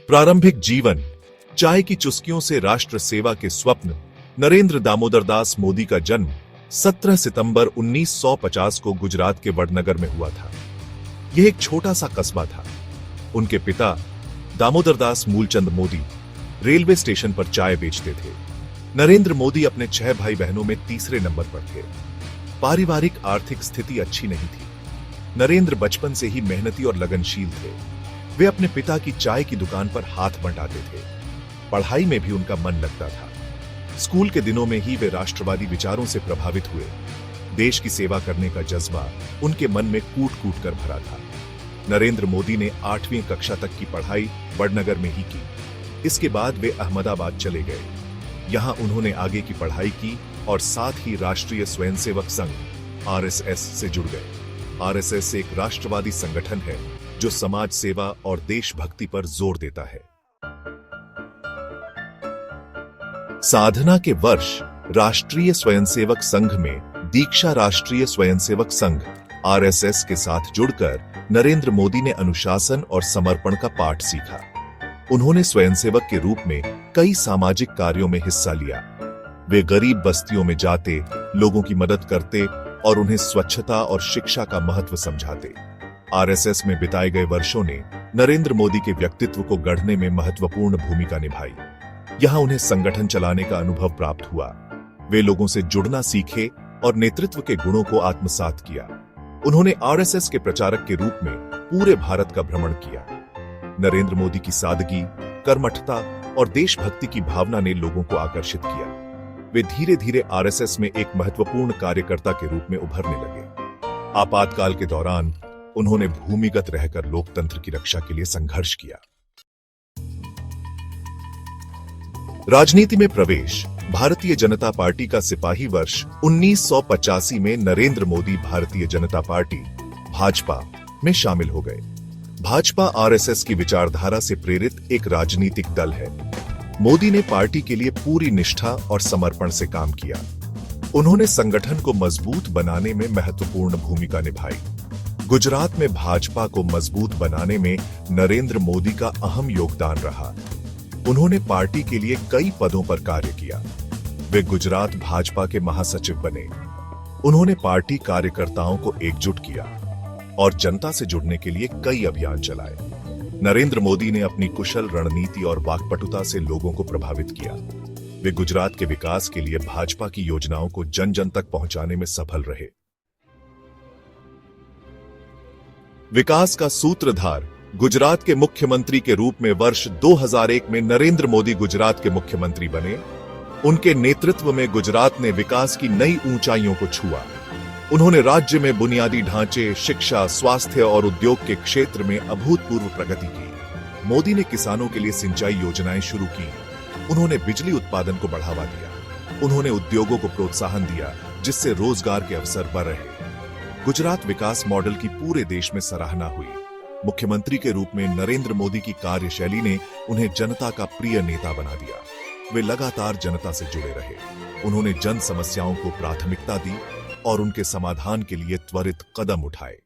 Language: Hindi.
प्रारंभिक जीवन, चाय की चुस्कियों से राष्ट्र सेवा के स्वप्न। नरेंद्र दामोदर दास मोदी का जन्म 17 सितंबर 1950 को गुजरात के वडनगर में हुआ था। यह एक छोटा सा कस्बा था। उनके पिता दामोदर दास मूलचंद मोदी रेलवे स्टेशन पर चाय बेचते थे। नरेंद्र मोदी अपने 6 भाई बहनों में तीसरे नंबर पर थे। पारिवारिक आर्थिक स्थिति अच्छी नहीं थी। नरेंद्र बचपन से ही मेहनती और लगनशील थे। वे अपने पिता की चाय की दुकान पर हाथ बंटाते थे। पढ़ाई में भी उनका मन लगता था। स्कूल के दिनों में ही वे राष्ट्रवादी विचारों से प्रभावित हुए। देश की सेवा करने का जज्बा उनके मन में कूट कूट कर भरा था। नरेंद्र मोदी ने 8वीं कक्षा तक की पढ़ाई वडनगर में ही की। इसके बाद वे अहमदाबाद चले गए। यहां उन्होंने आगे की पढ़ाई की और साथ ही राष्ट्रीय स्वयंसेवक संघ आरएसएस से जुड़ गए। आरएसएस एक राष्ट्रवादी संगठन है जो समाज सेवा और देशभक्ति पर जोर देता है। साधना के वर्ष राष्ट्रीय स्वयंसेवक संघ में दीक्षा राष्ट्रीय स्वयंसेवक संघ आरएसएस के साथ जुड़कर नरेंद्र मोदी ने अनुशासन और समर्पण का पाठ सीखा। उन्होंने स्वयंसेवक के रूप में कई सामाजिक कार्यों में हिस्सा लिया। वे गरीब बस्तियों में जाते, लोगों की मदद करते और उन्हें स्वच्छता और शिक्षा का महत्व समझाते। आरएसएस में बिताए गए वर्षों ने नरेंद्र मोदी के व्यक्तित्व को गढ़ने में महत्वपूर्ण भूमिका निभाई। यहां उन्हें संगठन चलाने का अनुभव प्राप्त हुआ। वे लोगों से जुड़ना सीखे और नेतृत्व के गुणों को आत्मसात किया। उन्होंने आरएसएस के प्रचारक के रूप में पूरे भारत का भ्रमण किया। नरेंद्र मोदी की सादगी, कर्मठता और देशभक्ति की भावना ने लोगों को आकर्षित किया। वे धीरे धीरे आरएसएस में एक महत्वपूर्ण कार्यकर्ता के रूप में उभरने लगे। आपातकाल के दौरान उन्होंने भूमिगत रहकर लोकतंत्र की रक्षा के लिए संघर्ष किया। राजनीति में प्रवेश। भारतीय जनता पार्टी का सिपाही वर्ष 1985 में नरेंद्र मोदी भारतीय जनता पार्टी भाजपा में शामिल हो गए। भाजपा आरएसएस की विचारधारा से प्रेरित एक राजनीतिक दल है। मोदी ने पार्टी के लिए पूरी निष्ठा और समर्पण से काम किया। उन्होंने संगठन को मजबूत बनाने में महत्वपूर्ण भूमिका निभाई। गुजरात में भाजपा को मजबूत बनाने में नरेंद्र मोदी का अहम योगदान रहा। उन्होंने पार्टी के लिए कई पदों पर कार्य किया। वे गुजरात भाजपा के महासचिव बने। उन्होंने पार्टी कार्यकर्ताओं को एकजुट किया और जनता से जुड़ने के लिए कई अभियान चलाए। नरेंद्र मोदी ने अपनी कुशल रणनीति और वाक्पटुता से लोगों को प्रभावित किया। वे गुजरात के विकास के लिए भाजपा की योजनाओं को जन जन तक पहुंचाने में सफल रहे। विकास का सूत्रधार। गुजरात के मुख्यमंत्री के रूप में वर्ष 2001 में नरेंद्र मोदी गुजरात के मुख्यमंत्री बने। उनके नेतृत्व में गुजरात ने विकास की नई ऊंचाइयों को छुआ। उन्होंने राज्य में बुनियादी ढांचे, शिक्षा, स्वास्थ्य और उद्योग के क्षेत्र में अभूतपूर्व प्रगति की। मोदी ने किसानों के लिए सिंचाई योजनाएं शुरू की। उन्होंने बिजली उत्पादन को बढ़ावा दिया। उन्होंने उद्योगों को प्रोत्साहन दिया, जिससे रोजगार के अवसर बढ़ रहे। गुजरात विकास मॉडल की पूरे देश में सराहना हुई। मुख्यमंत्री के रूप में नरेंद्र मोदी की कार्यशैली ने उन्हें जनता का प्रिय नेता बना दिया। वे लगातार जनता से जुड़े रहे। उन्होंने जन समस्याओं को प्राथमिकता दी और उनके समाधान के लिए त्वरित कदम उठाए।